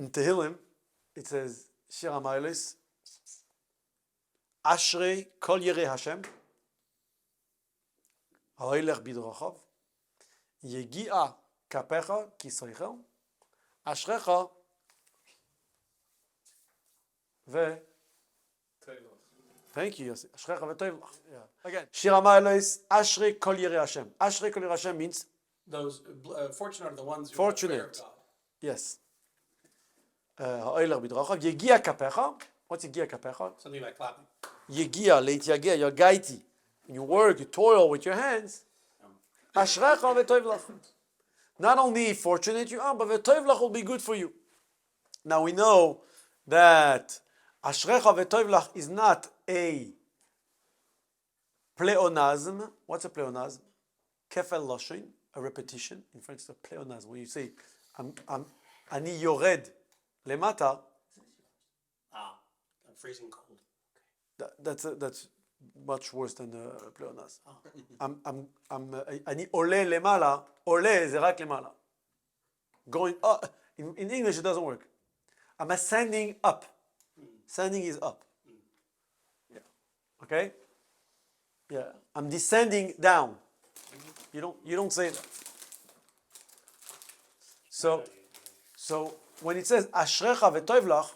In Tehillim, it says, Shir HaMailis, Ashrei Kol Yirei Hashem, Ha'olech B'drachav, Yegi'a Kapecha Kisoichel, Ashrecha Ve. Thank you, Yossi. Ashrecha V'toivlach. Yeah. Again, Shir HaMailis, Ashrei Kol Yirei Hashem. Ashrei Kol Yirei Hashem means those fortunate are the ones who fortunate. are aware of God. Yes. Ha'olech B'drachav, Yegi'a Kapecha. What's Yegi'a Kapecha? Something like clapping. Yegi'a, leit yagia, you're gaiti. When you work, you toil with your hands. Ashrecha v'toivlach. Not only fortunate you are, but v'toivlach will be good for you. Now we know that Ashrecha v'toivlach is not a pleonasm. What's a pleonasm? Kefel loshin, a repetition. In French, it's a pleonasm. When you say, ani yored lemata. I'm freezing cold. That's much worse than pleonasm. אני עולה למעלה, עולה זה רק למעלה. Going up. In English it doesn't work. I'm ascending up. Ascending is up. Yeah. Okay? Yeah. I'm descending down. You don't say that. So when it says Ashrecha v'toivlach,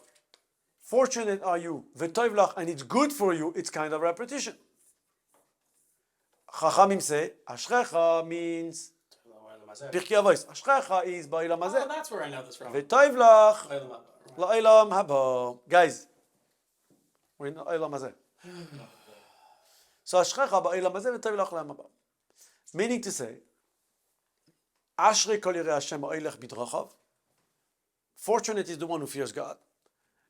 fortunate are you, v'toivlach, and it's good for you, it's kind of repetition. Chachamim say, Ashrecha means Pirkei Avos. Ashrecha is Ba'ilam Hazeh. Oh, that's where I know this from. V'toivlach La'ilam Haba. Guys, we're in La'ilam Hazeh. So Ashrecha Ba'ilam Hazeh v'toivlach La'ilam Haba. Meaning to say, Ashrei Kol Yirei Hashem Ha'olech B'drachav. Fortunate is the one who fears God.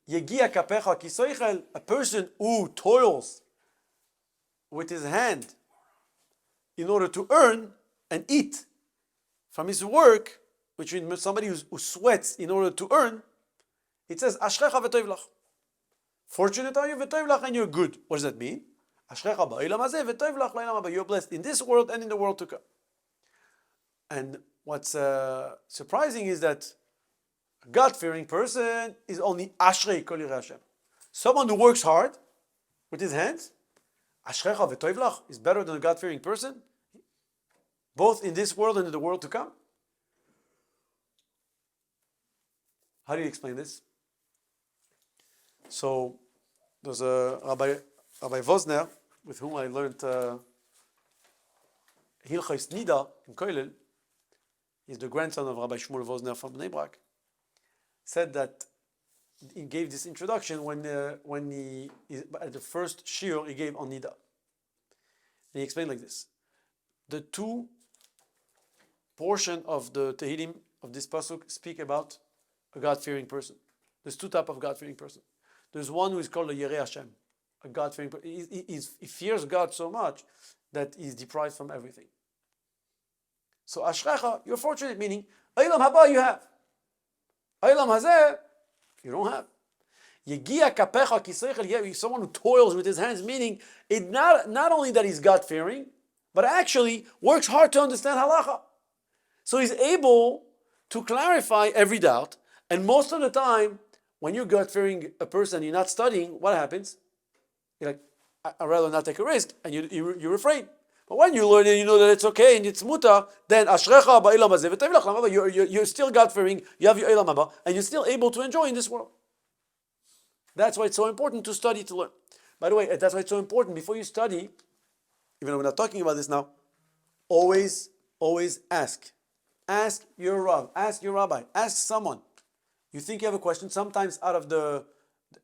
Yegi'a Kapecha Kisoichel, a person who toils with his hand in order to earn and eat from his work, which means somebody who sweats in order to earn. It says, Ashrecha v'toivlach. Fortunate are you, v'toivlach, and you're good. What does that mean? Ashrecha ba'ilam hazeh, v'toivlach la'ilam haba. You're blessed in this world and in the world to come. And what's surprising is that a God-fearing person is only Ashrei Kol Yirei Hashem. Someone who works hard with his hands, Ashrecha v'toivlach, is better than a God-fearing person, both in this world and in the world to come. How do you explain this? So, there's a Rabbi Vosner, with whom I learned Hilchos Nida in Koilel. He's the grandson of Rabbi Shmuel Vosner from Bnei Brak. Said that he gave this introduction when he at the first shiur he gave on Nida. And he explained like this: the two portion of the Tehillim of this pasuk speak about a God-fearing person. There's two types of God-fearing person. There's one who is called a Yirei Hashem, a God-fearing person. He fears God so much that he's deprived from everything. So Ashrecha, you're fortunate, meaning Olam Haba you have. Olam Hazeh, you don't have. Yegi'a Kapecha Kisoichel, someone who toils with his hands, meaning it not only that he's God-fearing, but actually works hard to understand halacha. So he's able to clarify every doubt. And most of the time, when you're God-fearing a person, you're not studying, what happens? You're like, I'd rather not take a risk, and you refrain. But when you learn and you know that it's okay and it's mutar, then Ashrecha ba'ilam hazeh v'toivlach la'ilam haba, you're still God-fearing, you have your ilam haba, and you're still able to enjoy in this world. That's why it's so important to study, to learn. By the way, that's why it's so important, before you study, even though we're not talking about this now, always ask. Ask your Rav, ask your rabbi, ask someone. You think you have a question, sometimes out of the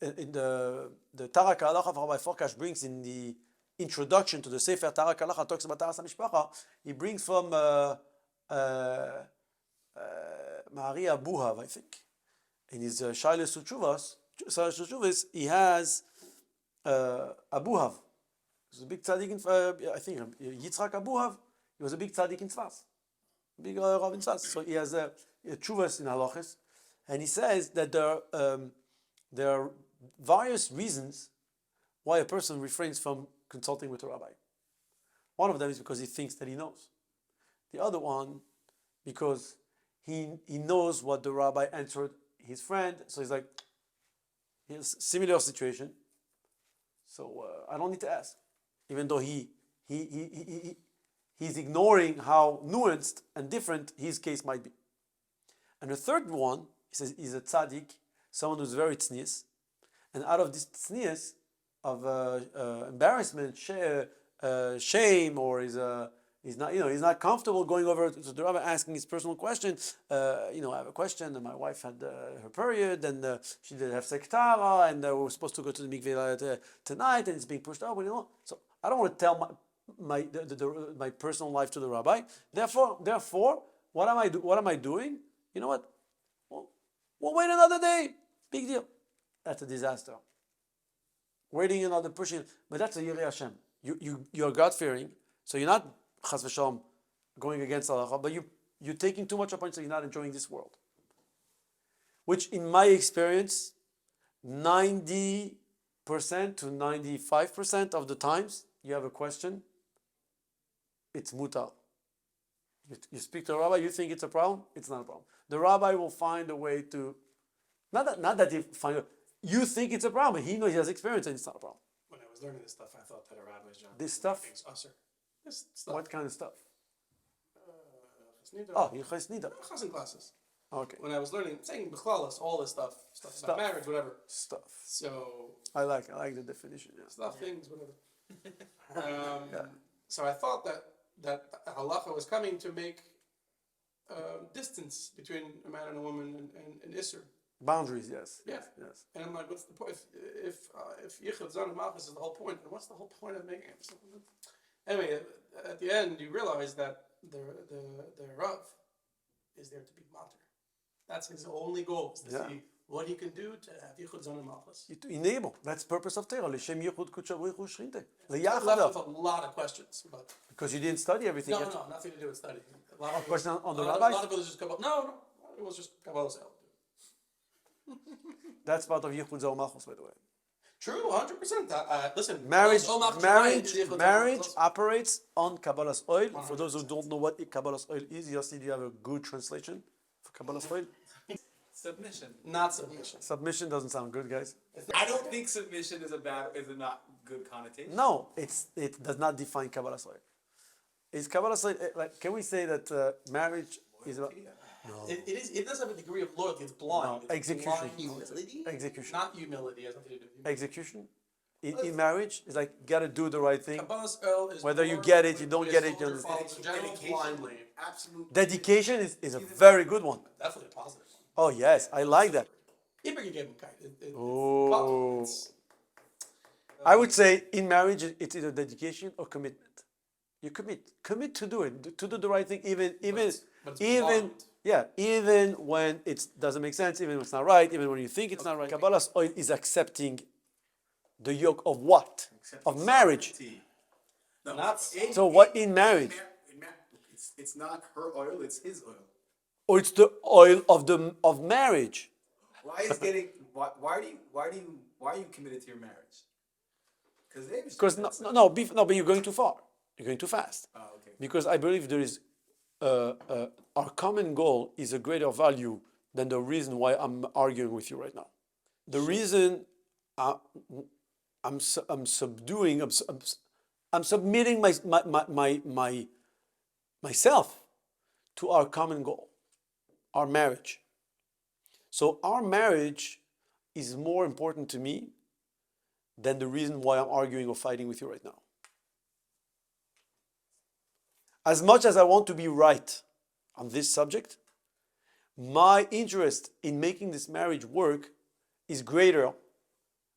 Tarak HaHalacha of Rabbi Forkash brings in the introduction to the Sefer Tarak HaHalacha, talks about Taras HaMishpacha, he brings from Ma'ari Abuhav, I think. In his Shailes Uchuvas, he has Abuhav. He was a big tzaddik in, I think, Yitzchak Abuhav, he was a big tzaddik in Tzfas. Big Rav in Tzfas. So he has Chuvas in Halachas. And he says that there are various reasons why a person refrains from consulting with a rabbi. One of them is because he thinks that he knows. The other one, because he knows what the rabbi answered his friend. So he's like, here's a similar situation. So I don't need to ask, even though he's ignoring how nuanced and different his case might be. And the third one, he says, is a tzaddik, someone who's very tznius, and out of this tznius of embarrassment, shame, or he's not comfortable going over to the rabbi asking his personal question. I have a question, and my wife had her period, and she did have sektara, and we're supposed to go to the mikveh tonight, and it's being pushed out. So I don't want to tell my personal life to the rabbi. Therefore, what am I doing? You know what? We'll wait another day. Big deal. That's a disaster. Waiting another pushing, but that's a Yirei Hashem. You're God fearing, so you're not chas v'shalom going against halacha, but you're taking too much upon you, so you're not enjoying this world. Which, in my experience, 90% to 95% of the times you have a question, it's mutar. You speak to a rabbi, you think it's a problem, it's not a problem. The rabbi will find a way to, not that you think it's a problem, he knows he has experience and it's not a problem. When I was learning this stuff, I thought that a rabbi's job. This stuff? This stuff. What kind of stuff? Chasnida. Nida. Chassan classes. Okay. When I was learning, saying b'chlalas, all this stuff about marriage, whatever. Stuff. So. I like the definition. Yeah. Stuff, things, whatever. So I thought that halacha was coming to make distance between a man and a woman and Isser. Boundaries, yes. Yeah. Yes. And I'm like, what's the point? If Yichud Zan Malchus is the whole point, then what's the whole point of making it? Anyway, at the end, you realize that the Rav is there to be mater. That's his only goal, is to see what he can do to have Yichud Zan Malchus. To enable. That's the purpose of Torah. L'shem Yichud Kudsha V'Yichud Shrinte. I'm left with a lot of questions. But because you didn't study everything. No, nothing to do with studying. A lot of question on the rabbis? A lot of it was just Kabbalah. No, it was just Kabbalah sale. That's part of Yichud Zan Malchus, by the way. True, 100%. Listen, marriage operates on Kabbalah's oil. 100%. For those who don't know what Kabbalah's oil is, Yossi, do you have a good translation for Kabbalah's oil? Submission. Not submission. Submission doesn't sound good, guys. I don't think submission is a not good connotation. No, it does not define Kabbalah's oil. Is Kabbalah's oil, can we say that marriage is about... No. It does have a degree of loyalty. It's blind. No, execution. Blind humility. Execution. Not humility. It has nothing to do with humility. Execution. In marriage, it's like you got to do the right thing. Kabbalah's oil is whether you get it, you don't get it. You understand. Blindly. Absolutely. Dedication is a very good one. Definitely a positive one. Oh yes, I like that. Oh. I would say in marriage, it's either dedication or commitment. You commit to do it, to do the right thing, even when it doesn't make sense, even when it's not right, even when you think it's not right. Kabbalah's oil is accepting the yoke of what? Of marriage. No, so what in marriage? It's not her oil; it's his oil. Or it's the oil of marriage. Why are you committed to your marriage? Because but you're going too far. You're going too fast. Oh, okay. Because I believe there is our common goal is a greater value than the reason why I'm arguing with you right now. The reason I'm submitting myself to our common goal, our marriage. So our marriage is more important to me than the reason why I'm arguing or fighting with you right now. As much as I want to be right on this subject, my interest in making this marriage work is greater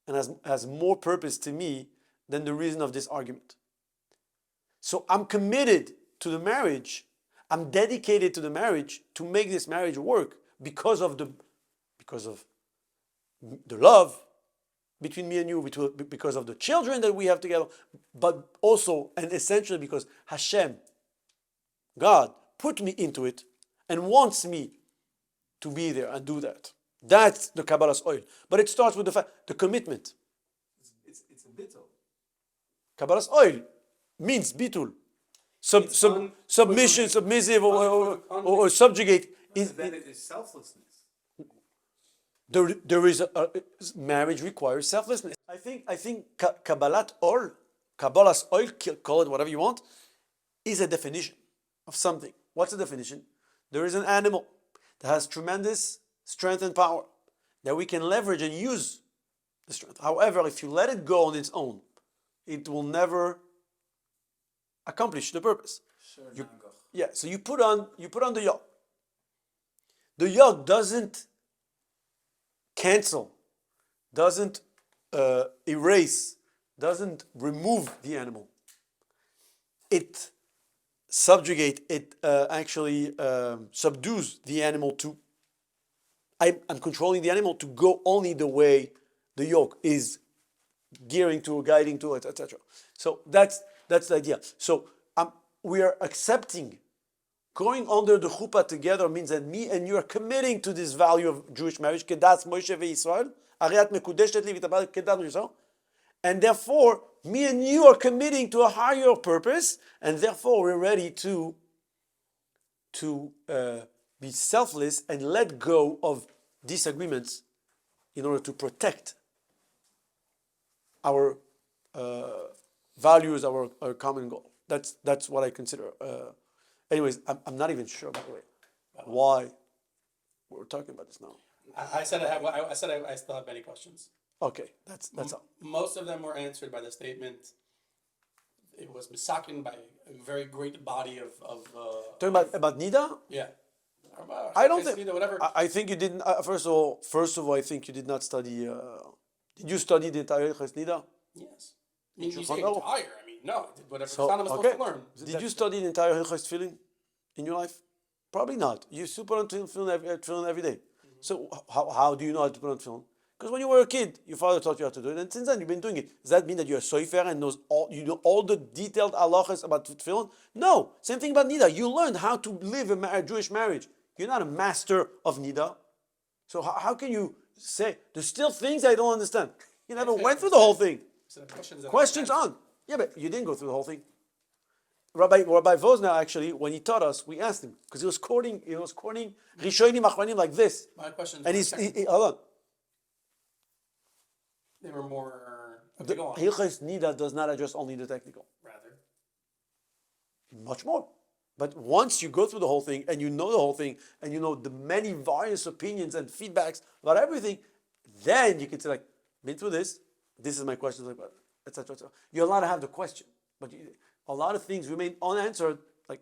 and has more purpose to me than the reason of this argument. So I'm committed to the marriage. I'm dedicated to the marriage to make this marriage work because of the love between me and you, because of the children that we have together, but also and essentially because Hashem, God, put me into it and wants me to be there and do that. That's the Kabbalah's oil. But it starts with the commitment. It's a bitul. Kabbalah's oil means bitul. Submission, submissive, or subjugate. That is selflessness. There is marriage requires selflessness. I think Kabbalat Ol, Kabbalah's oil, call it whatever you want, is a definition of something. What's the definition? There is an animal that has tremendous strength and power that we can leverage and use the strength. However, if you let it go on its own, it will never accomplish the purpose. Sure, Yeah, so you put on the yoke. The yoke doesn't cancel, doesn't erase, doesn't remove the animal. It subjugates, it actually subdues the animal to, I'm controlling the animal to go only the way the yoke is gearing to, guiding to it, etc. So that's the idea. So we are accepting. Going under the chuppah together means that me and you are committing to this value of Jewish marriage, kedas Moshe veYisrael, ariat mekudeshet li v'tabal kedat Yisrael, and therefore me and you are committing to a higher purpose, and therefore we're ready to be selfless and let go of disagreements in order to protect our values, our common goal. That's what I consider. Anyways, I'm not even sure, by the way, why we're talking about this now. I said I still have many questions. Okay, that's all. Most of them were answered by the statement. It was misaken by a very great body of Talking about Nida? yeah. I don't think. Whatever. I think you didn't. First of all, I think you did not study. Did you study the entire Ches Nida? Yes. I mean, you say found out? entire. I mean, no. Whatever So, Chana was okay. supposed to learn. Did you study the entire Hilchos Tefillin in your life? Probably not. You still put on tefillin every day. So how do you know how to put on tefillin? Because when you were a kid, your father taught you how to do it, and since then you've been doing it. Does that mean that you're a soifer and you know all the detailed halachas about tefillin? No. Same thing about nida. You learned how to live a Jewish marriage. You're not a master of nida. So how can you say there's still things I don't understand? You never went through the whole thing. So the questions Questions on. Yeah, but you didn't go through the whole thing. Rabbi Vosner, actually, when he taught us, we asked him because he was quoting Rishonim Achronim like this, My questions. and were hold on. They were more. The Go on. Hilchos Nida does not address only the technical, Rather. much more. But once you go through the whole thing and you know the whole thing and you know the many various opinions and feedbacks about everything, then you can say like, been through this. This is my question, etc. etc. You're allowed to have the question, but a lot of things remain unanswered. Like,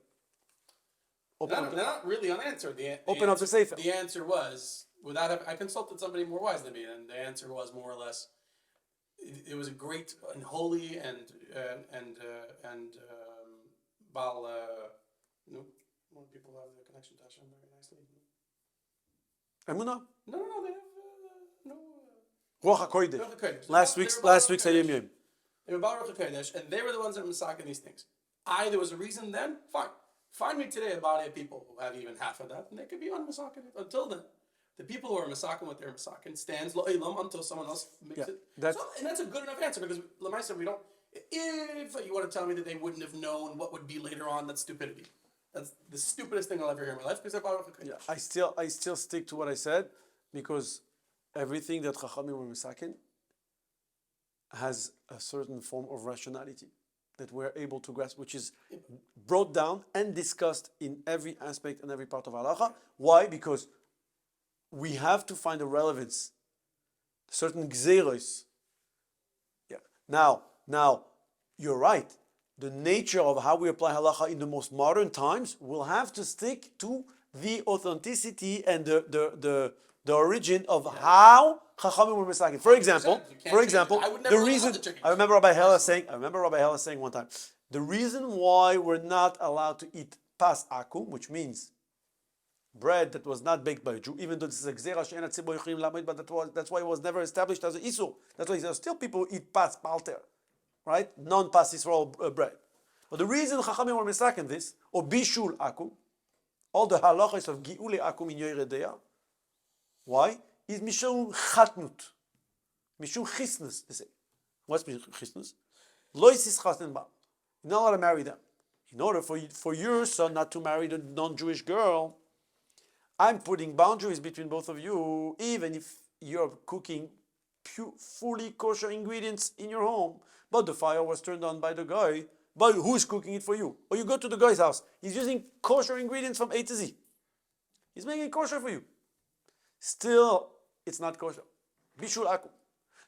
They're not really unanswered. Open up the safe. The answer was I consulted somebody more wise than me, and the answer was more or less. It was a great and holy and Baal. When people have the connection to Hashem very nicely. Emunah, No, they have no. Ruach HaKodesh. Ruach HaKodesh. Last week's Hayom Yom. They were Baal Ruach HaKodesh, and they were the ones that were masaking these things. There was a reason then. Fine. Find me today a body of people who have even half of that, and they could be on masakin. Until then, the people who are masakin what they're masakin stands lo'ilam until someone else makes it. And that's a good enough answer because Lamaisa, we don't. If you want to tell me that they wouldn't have known what would be later on, that's stupidity. That's the stupidest thing I'll ever hear in my life because they're Baal Ruach HaKodesh. Yeah, I still stick to what I said because everything that Chachamim were misakin has a certain form of rationality that we're able to grasp, which is brought down and discussed in every aspect and every part of halacha. Why? Because we have to find a relevance, certain gzeros. Yeah. Now, you're right. The nature of how we apply halacha in the most modern times will have to stick to the authenticity and the origin of how Chachamim were misakin. For example, the reason I remember Rabbi Hella saying one time, the reason why we're not allowed to eat pas akum, which means bread that was not baked by a Jew, even though this is a gzera she'en hatzibur yochlim lamed, but that's why it was never established as an isur. That's why there's still people who eat pas palter, right? Non-pas Yisrael bread. But the reason Chachamim were misakin this, or bishul akum, all the halachas of gi'ule akum in Yoredeya, why? Is mishum chatnut, mishum chisnus. They say, what's chisnus? Lois is chasen ba. You're not allowed to marry them. In order for your son not to marry the non-Jewish girl, I'm putting boundaries between both of you, even if you're cooking fully kosher ingredients in your home, but the fire was turned on by the guy, but who's cooking it for you? Or you go to the guy's house, he's using kosher ingredients from A to Z. He's making it kosher for you. Still, it's not kosher. Bishul akum.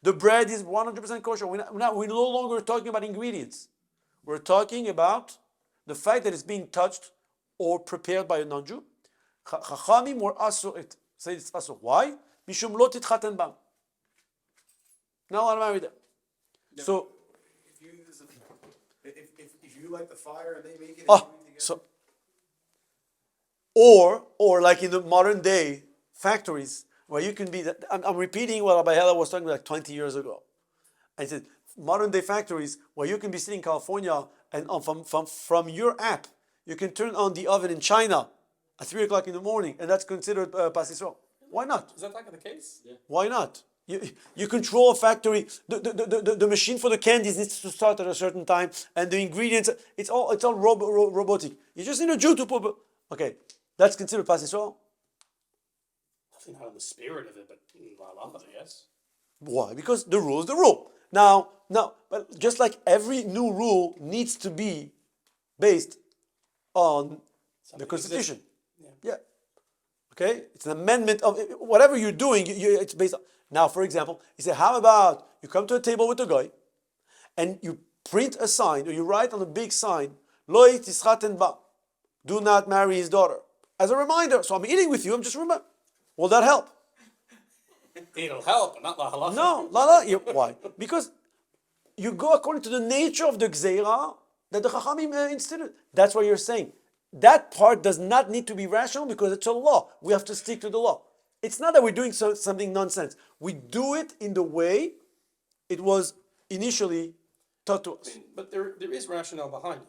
The bread is 100% kosher. We're no longer talking about ingredients. We're talking about the fact that it's being touched or prepared by a non-Jew. Chachamim were asur it. Say it's asur. Why? Mishum lo titchaten bam. Not allowed to marry them. No, So, if you light the fire and they make it, so, or like in the modern day factories where you can be. I'm repeating what Rabbi Hela was talking about like 20 years ago. I said modern day factories where you can be sitting in California and from your app you can turn on the oven in China at 3 o'clock in the morning, and that's considered pas Yisrael. Why not? Is that the case? Yeah. Why not? You control a factory. The machine for the candies needs to start at a certain time, and the ingredients. It's all robotic. You just need a Jew to put. Okay, that's considered pas Yisrael. Nothing out of the spirit of it, but yes. Why? Because the rule is the rule. Now, but just like every new rule needs to be based on the Constitution. Yeah. Okay? It's an amendment of whatever you're doing, it's based on. Now, for example, he said, how about you come to a table with a guy and you print a sign or you write on a big sign, Lo tischaten ba, do not marry his daughter. As a reminder. So I'm eating with you, I'm just remembering. Will that help? It'll help, but not la halacha. No, why? Because you go according to the nature of the gzeira that the Chachamim instituted. That's what you're saying. That part does not need to be rational because it's a law. We have to stick to the law. It's not that we're doing something nonsense. We do it in the way it was initially taught to us. But there is rationale behind it.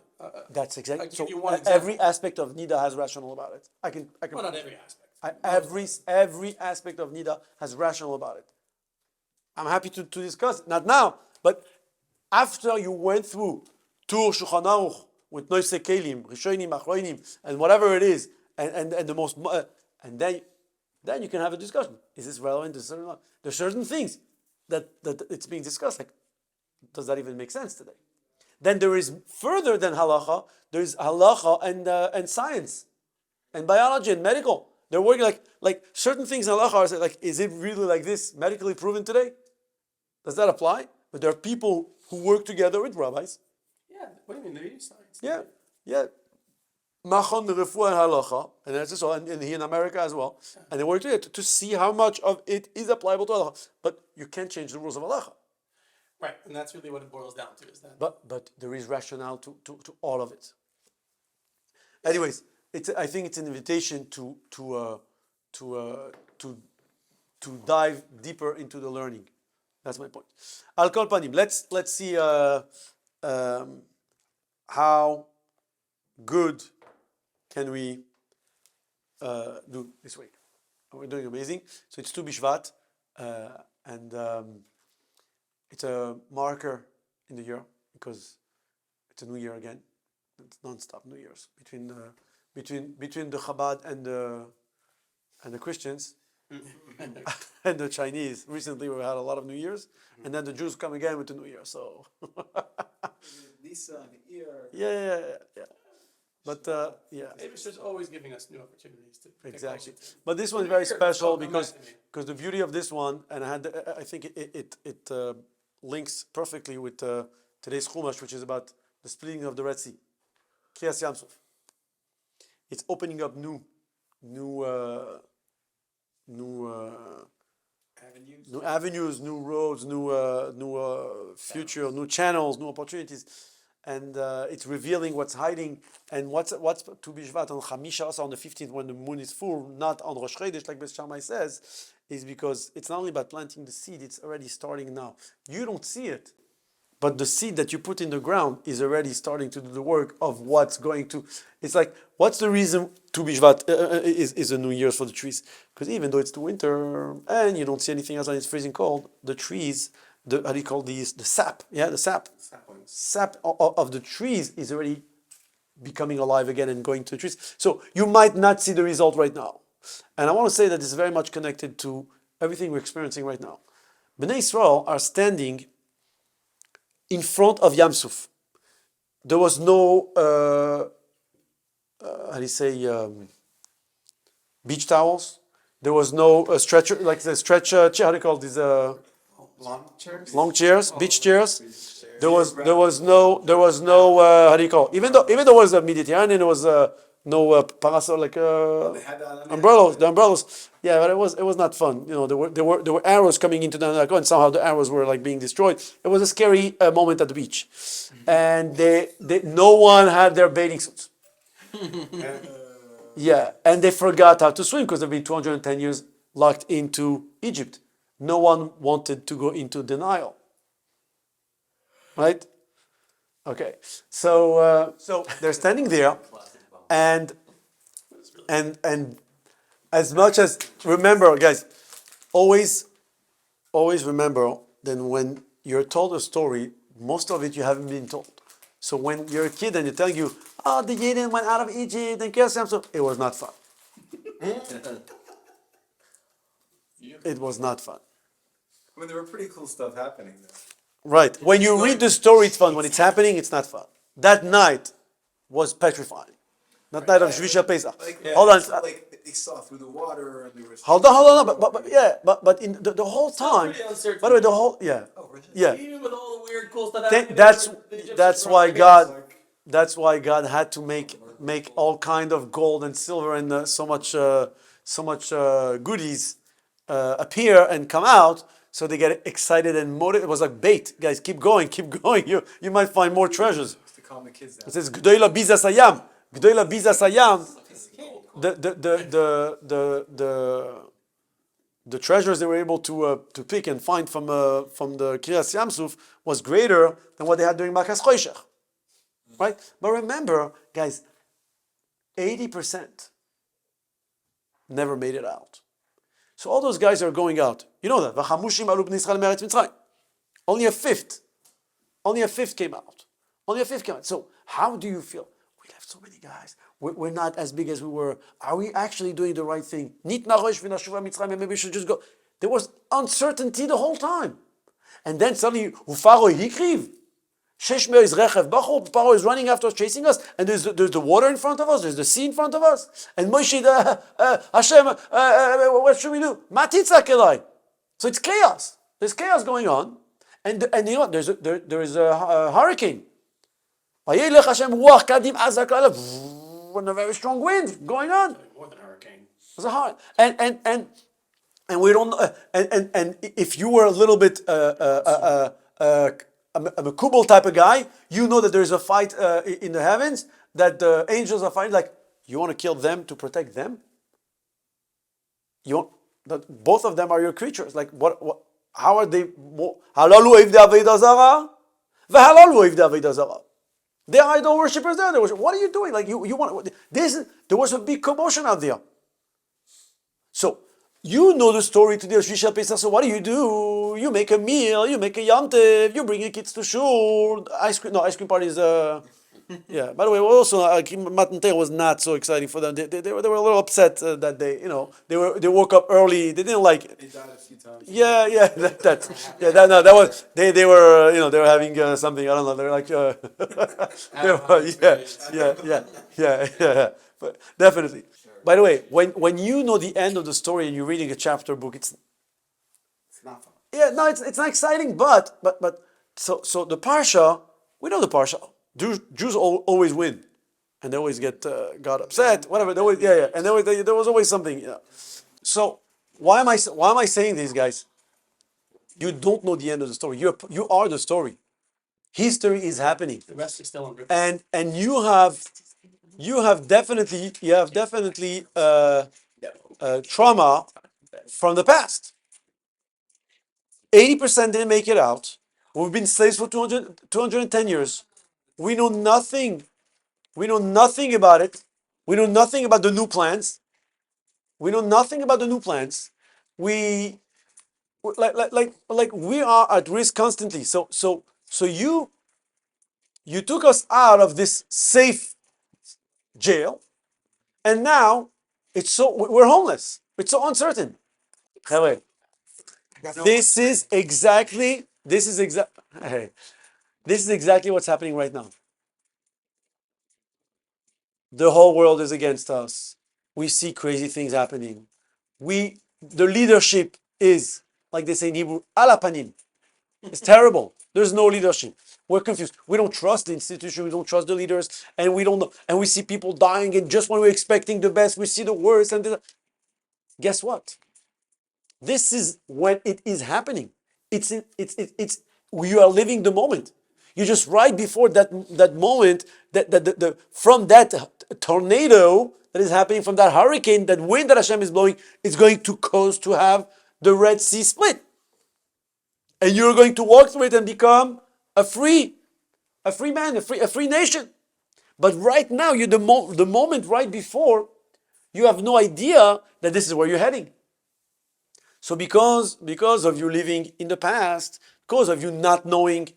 That's exactly. I'll give So you one every aspect of Nida has rational about it. I can. Well, not every aspect. Every aspect of Nida has rational about it. I'm happy to discuss it. Not now, but after you went through Tur Shulchan Aruch with Noise Kelim, Rishonim, Achronim, and whatever it is, and the most, and then you can have a discussion. Is this relevant? There's certain things that it's being discussed. Like, does that even make sense today? Then there is further than halacha. There's halacha and science, and biology and medical. They're working like certain things in halacha are like, is it really like this medically proven today? Does that apply? But there are people who work together with rabbis. Yeah. What do you mean? There is science. Yeah. Machon Refuah and Halacha, and that's so, and here in America as well, and they work together to see how much of it is applicable to halacha. But you can't change the rules of halacha. Right, and that's really what it boils down to, is that. But there is rationale to all of it. Anyways, I think it's an invitation to dive deeper into the learning. That's my point. Al kol panim. Let's see how good can we do this week. We're doing amazing. So it's 2 B'shvat, and it's a marker in the year because it's a new year again. It's non-stop New Year's between the Chabad and the Christians and the Chinese. Recently, we had a lot of New Years, and then the Jews come again with the New Year. So Nissan, Ear. Yeah. But yeah. Abish's always giving us new opportunities to. Exactly. But this one's very special because the beauty of this one, and I think it links perfectly with today's Chumash, which is about the splitting of the Red Sea. Kriyas Yam Suf. It's opening up new avenues, new roads, new future, new channels, new opportunities, and it's revealing what's hiding and what's to B'shvat on Chamisha, also on the 15th when the moon is full, not on Rosh Chodesh like Beis Shammai says, is because it's not only about planting the seed; it's already starting now. You don't see it, but the seed that you put in the ground is already starting to do the work of what's going to. It's like, what's the reason Tu B'shvat is a New Year's for the trees? Because even though it's the winter and you don't see anything else and it's freezing cold, the trees, how do you call these? The sap, the sap of the trees is already becoming alive again and going to the trees. So you might not see the result right now. And I want to say that it's very much connected to everything we're experiencing right now. Bnei Israel are standing in front of Yam Suf. There was no, how do you say, beach towels. There was no stretcher, like the stretcher, how do you call these long chairs, beach chairs. There was no how do you call it? Even though it was a Mediterranean, there was no parasol like umbrellas. The umbrellas, yeah, but it was not fun. You know, there were arrows coming into the Nile, and somehow the arrows were like being destroyed. It was a scary moment at the beach, and no one had their bathing suits. Yeah, and they forgot how to swim because they've been 210 years locked into Egypt. No one wanted to go into the Nile. Right? Okay. So they're standing there, and as much as remember, guys, always remember that when you're told a story, most of it you haven't been told. So when you're a kid and they're telling you, oh, the Yidden went out of Egypt and killed them, so it was not fun. It was not fun. I mean, there were pretty cool stuff happening though. Right. When you read the story, it's fun. When it's happening, it's not fun. That night was petrifying. That night of Shvisha Pesach. Hold on. Like they saw through the water and there was. Hold on. But yeah. But in the whole time. By the way, the whole yeah. Even with all the weird cool stuff happening, That's why God. That's why God had to make all kind of gold and silver and so much goodies appear and come out, so they get excited and motivated. It was like bait, guys. Keep going. You might find more treasures. To calm the kids down. It says G'doila biza sayam. G'doila biza sayam. The treasures they were able to pick and find from the Kiryas Yamsuf was greater than what they had during Makas Choshech. Right? But remember, guys, 80% never made it out. So all those guys are going out. You know that. Only a fifth came out. So how do you feel? We left so many guys. We're not as big as we were. Are we actually doing the right thing? Maybe we should just go. There was uncertainty the whole time. And then suddenly, Paro is running after us, chasing us, and there's the water in front of us, there's the sea in front of us, and Moshe, Hashem, what should we do? Matitza kelai. So it's chaos. There's chaos going on, and you know what? There is a hurricane. Vayelech Hashem ruach kadim azak and a very strong wind going on. More than a hurricane. It's a hard, and we don't and if you were a little bit I'm a Kubal type of guy, you know that there's a fight in the heavens, that the angels are fighting. Like, you want to kill them to protect them? Both of them are your creatures. Like, what how are they? They are idol worshippers there. What are you doing? Like, you want there was a big commotion out there. So you know the story to the Shvisha Pesach. So what do? You make a meal, you make a yamtiv, you bring your kids to shul. Ice cream parties. Yeah. By the way, also Matan Torah was not so exciting for them. They were a little upset that they woke up early. They didn't like it. They died a few times. Yeah. That was they were they were having something. I don't know. They're like yeah. But definitely. By the way, when you know the end of the story and you're reading a chapter book, it's not fun. Yeah, no, it's not exciting, but so the parsha, we know the parsha. Jews always win, and they always get God upset, whatever. They always, and there was always something. Yeah. So why am I saying this, guys? You don't know the end of the story. You are the story. History is happening. The rest is still in And you have definitely trauma from the past. 80% didn't make it out. We've been slaves for 210 years. We know nothing. We know nothing about it. We know nothing about the new plans. We like we are at risk constantly. So you took us out of this safe jail, and now we're homeless. It's so uncertain. This is exactly what's happening right now. The whole world is against us. We see crazy things happening. The leadership is, like they say in Hebrew, alapanim. It's terrible. There's no leadership. We're confused. We don't trust the institution. We don't trust the leaders, and we don't know. And we see people dying, and just when we're expecting the best, we see the worst. And guess what? This is when it is happening. It's you are living the moment. You're just right before that moment that from that tornado that is happening, from that hurricane, that wind that Hashem is blowing, is going to cause to have the Red Sea split, and you're going to walk through it and become a free man, a free nation. But right now, you're the moment right before, you have no idea that this is where you're heading. So because of you living in the past, because of you not knowing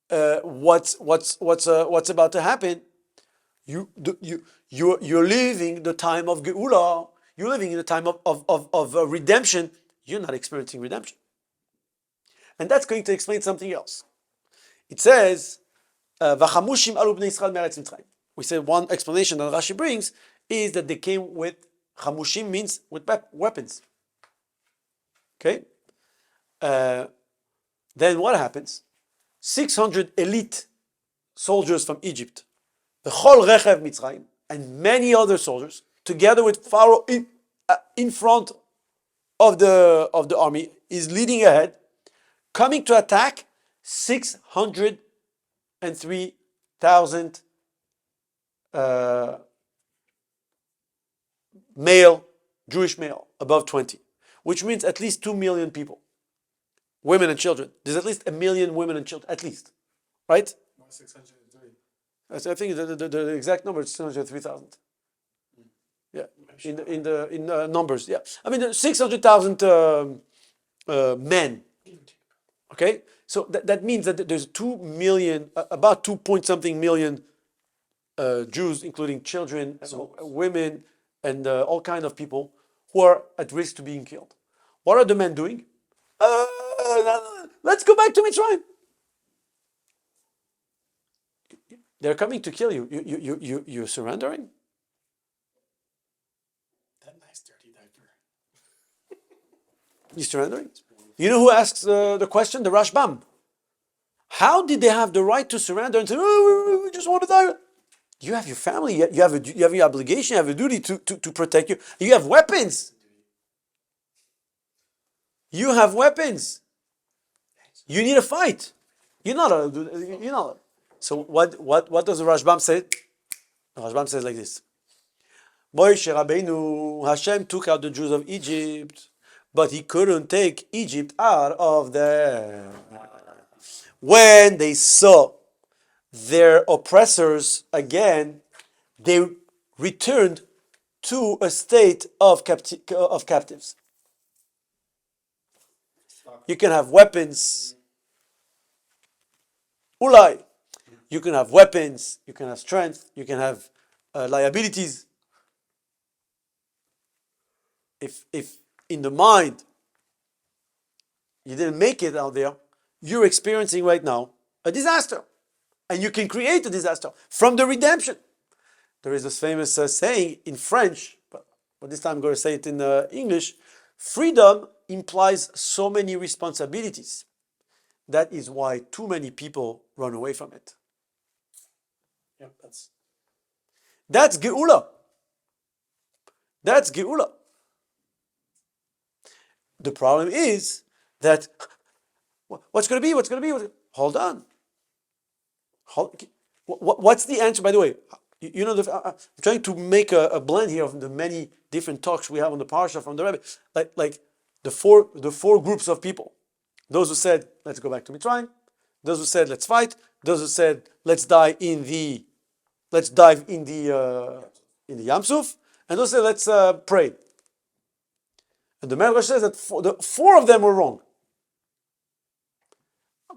what's about to happen, you're living the time of Geula. You're living in the time of redemption. You're not experiencing redemption, and that's going to explain something else. It says, "V'chamushim alu bnei Yisrael me'eretz Mitzrayim." We said one explanation that Rashi brings is that they came with chamushim, means with weapons. Okay. Then what happens? 600 elite soldiers from Egypt, the Chol Rechev Mitzrayim, and many other soldiers, together with Pharaoh in front of the army, is leading ahead, coming to attack 603,000 Jewish male above 20, which means at least 2 million people. Women and children. There's at least 1 million women and children, at least. Right? 603. I think the exact number is 603,000. Yeah, in numbers. Yeah, I mean 600,000 men. Okay, so that means that there's 2 million, about 2 point something million Jews, including children, women, and all kind of people who are at risk to being killed. What are the men doing? Let's go back to Mitzrayim. They're coming to kill you. You're surrendering? That nice dirty diaper. You surrendering? You know who asks the question? The Rashbam. How did they have the right to surrender and say, "Oh, we just want to die"? You have your family. You have your obligation. You have a duty to protect you. You have weapons. You have weapons. You need a fight. You're not allowed to do that. You're not. So what does the Rashbam say? The Rashbam says like this: Moshe Rabbeinu, Hashem took out the Jews of Egypt, but He couldn't take Egypt out of them. When they saw their oppressors again, they returned to a state of captives. You can have weapons. Ulai. You can have weapons. You can have strength. You can have liabilities. If in the mind you didn't make it out there, you're experiencing right now a disaster. And you can create a disaster from the redemption. There is this famous saying in French, but this time I'm going to say it in English. Freedom implies so many responsibilities. That is why too many people run away from it. Yeah, That's Geula. That's Geula. The problem is that what's going to be? Hold on. What's the answer? By the way, you know, I'm trying to make a blend here of the many different talks we have on the parsha from the Rebbe. Like the four groups of people. Those who said, let's go back to Mitzrayim. Those who said, let's fight. Those who said, let's dive in the Yam Suf. And those who said, let's pray. And the Medrash says that the four of them were wrong.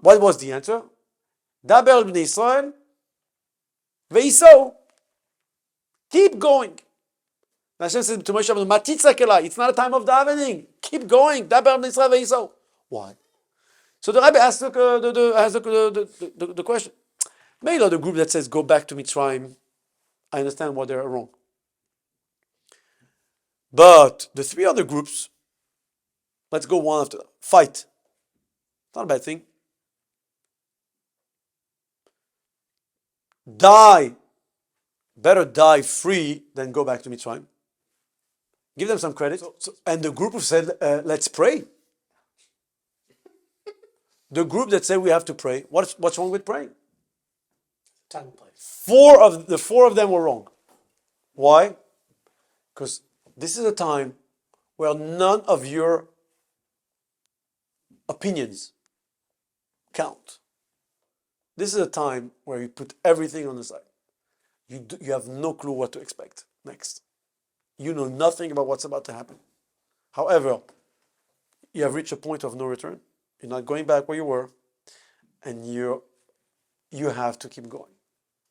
What was the answer? Daber b'nei Yisrael ve'isou. Keep going. Hashem says to Moshe Rabbeinu, Matitza Kela, it's not a time of davening. Keep going. Daber Nisra Ve'isau. Why? So the Rebbe asks the question. Maybe not the group that says go back to Mitzrayim. I understand why they're wrong. But the three other groups, let's go one after that. Fight. Not a bad thing. Die. Better die free than go back to Mitzrayim. Give them some credit. And the group who said, let's pray. The group that said we have to pray, what's wrong with praying? Time and place. Four of them were wrong. Why? Because this is a time where none of your opinions count. This is a time where you put everything on the side. You have no clue what to expect next. You know nothing about what's about to happen. However, you have reached a point of no return. You're not going back where you were, and you have to keep going.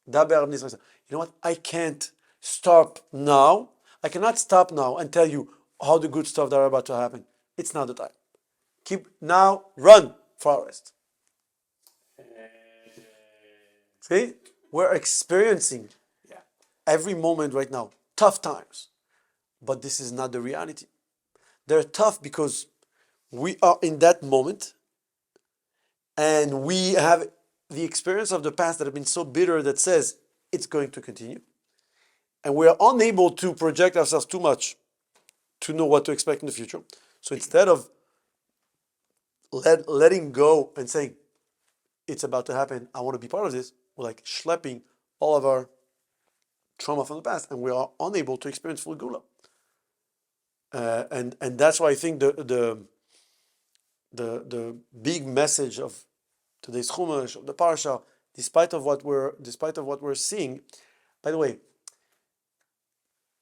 You know what? I can't stop now. I cannot stop now and tell you all the good stuff that are about to happen. It's not the time. Keep now, run, forest. See? We're experiencing every moment right now tough times. But this is not the reality. They're tough because we are in that moment and we have the experience of the past that have been so bitter that says it's going to continue. And we are unable to project ourselves too much to know what to expect in the future. So instead of letting go and saying, it's about to happen, I want to be part of this, we're like schlepping all of our trauma from the past, and we are unable to experience full Gula. And that's why I think the big message of today's Chumash, of the Parsha, despite of what we're seeing. By the way,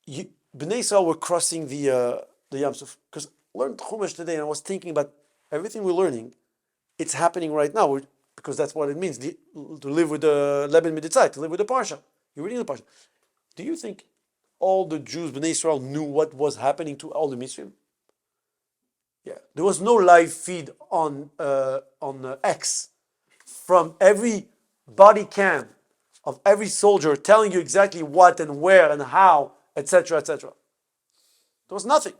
Bnei Israel were crossing the Yam Suf, because I learned Chumash today, and I was thinking about everything we're learning. It's happening right now, because that's what it means to live with the Leben Miditzai, to live with the Parsha. You're reading the Parsha. Do you think all the Jews, Bnei Israel, knew what was happening to all the Mitzrayim? Yeah, there was no live feed on X from every body cam of every soldier telling you exactly what and where and how, etc., etc. There was nothing.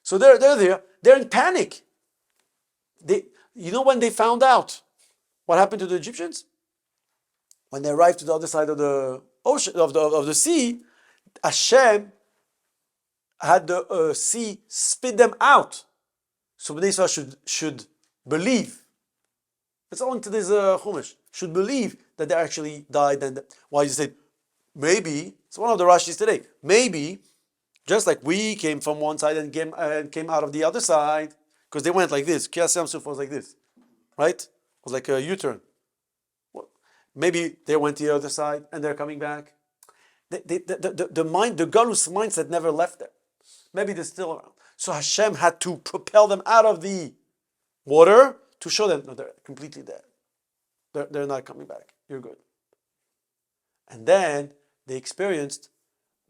So they're there. They're in panic. You know when they found out what happened to the Egyptians? When they arrived to the other side of the ocean, of the sea, Hashem had the sea spit them out. So Bnei Israel should believe. It's all into this Chumash. Should believe that they actually died. And why you said maybe it's one of the Rashis today. Maybe just like we came from one side and came out of the other side, because they went like this. Kiyas Yam Suf was like this, right? It was like a U-turn. Well, maybe they went to the other side and they're coming back. The mind, the Galus mindset never left them. Maybe they're still around. So Hashem had to propel them out of the water to show them, no, they're completely dead. They're not coming back. You're good. And then they experienced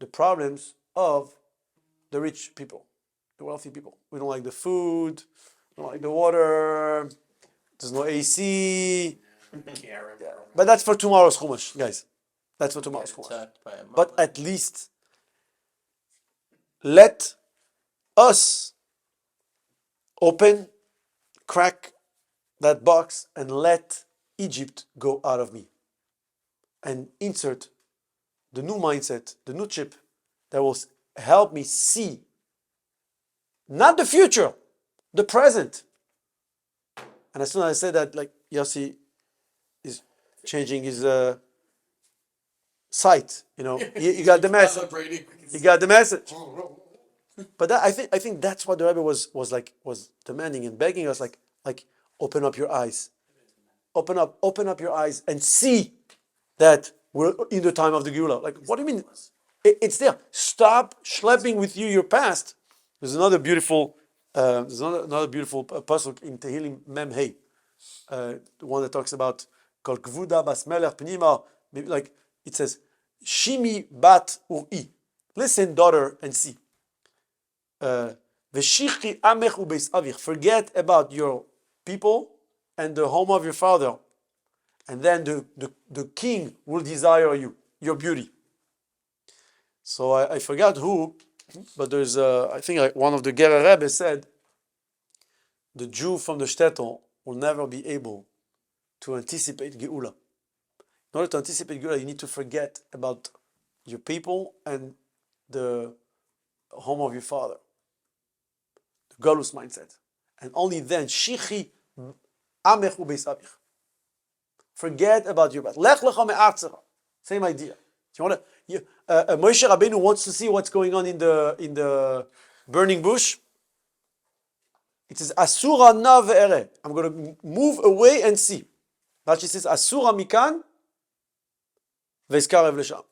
the problems of the rich people, the wealthy people. We don't like the food, we don't like the water, there's no AC. Yeah. But that's for tomorrow's Chumash, guys. That's for tomorrow's Chumash. But at least let us crack that box and let Egypt go out of me. And insert the new mindset, the new chip that will help me see not the future, the present. And as soon as I say that, like Yossi is changing his sight, you got the message. You got the message. But I think that's what the Rebbe was demanding and begging us, like open up your eyes, open up your eyes and see that we're in the time of the Geula. Like, what do you mean? It's there. Stop schlepping with you your past. There's another beautiful pasuk in Tehillim Mem Hey, the one that talks about called Gvuda Bas Melech Pnima. Like it says, Shimi Bat Uri. Listen, daughter, and see. V'shichi amech ubeis avich. Forget about your people and the home of your father. And then the king will desire you, your beauty. So I forgot who, but there's I think one of the Gerer Rebbe said, the Jew from the shtetl will never be able to anticipate Geula. In order to anticipate Geula, you need to forget about your people and the home of your father. The Galus mindset. And only then, Shichi amech ubeis avich. Forget about your bad. Lech lecha me'artzecha. Same idea. You want to? Moshe Rabbeinu wants to see what's going on in the burning bush. It says Asura na ve'ere. I'm going to move away and see. Rashi says Asura mikan ve'izkarev lesham.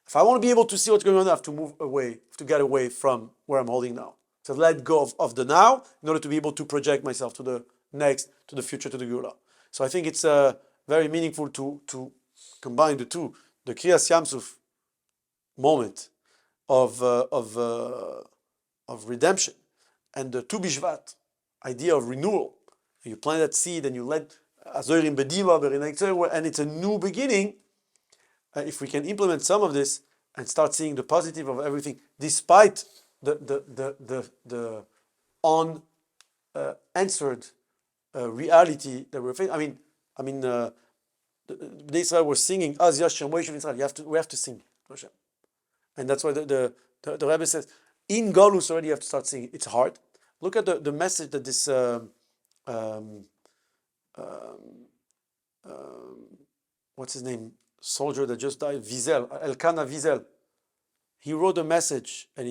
If I want to be able to see what's going on, I have to move away, to get away from where I'm holding now. To let go of the now in order to be able to project myself to the next, to the future, to the Geula. So I think it's very meaningful to combine the two. The Kriyas Yamsuf moment of redemption and the Tu B'shvat idea of renewal. You plant that seed and you let Azorim Bediva, and it's a new beginning. If we can implement some of this and start seeing the positive of everything, despite the unanswered reality that we're facing. The Israel were singing Az Yashem Moshe Israel. We have to sing Hashem, and that's why the Rebbe says in Galus already you have to start singing. It's hard. Look at the message that this what's his name, soldier that just died, Wiesel, Elkanah Wiesel. He wrote a message, and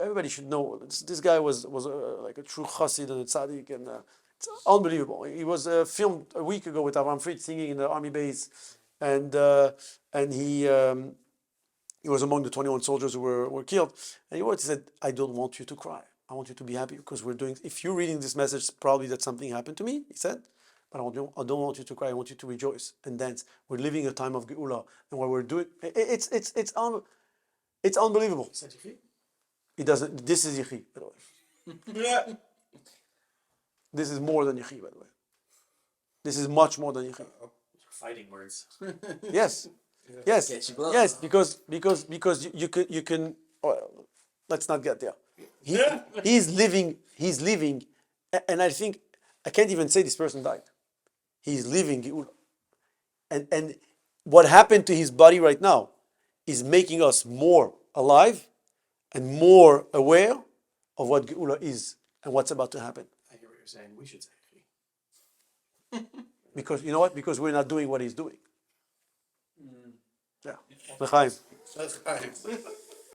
everybody should know this guy was like a true chassid and a tzaddik, and it's unbelievable. He was filmed a week ago with Avram Fried singing in the army base, and he was among the 21 soldiers who were killed. And he said, "I don't want you to cry. I want you to be happy because we're doing. If you're reading this message, probably that something happened to me." He said. But I don't want you to cry. I want you to rejoice and dance. We're living a time of Geula, and what we're doing, it's unbelievable. Is that Yechi? It doesn't. This is Yechi, by the way. This is more than Yechi, by the way. This is much more than Yechi. Fighting words. Yes, yes, because you can. Well, let's not get there. He's living, and I think I can't even say this person died. He's living Geula. And what happened to his body right now is making us more alive and more aware of what Geula is and what's about to happen. I hear what you're saying. We should say Yechi. Because you know what? Because we're not doing what he's doing. Yeah. L'chaim. That's right.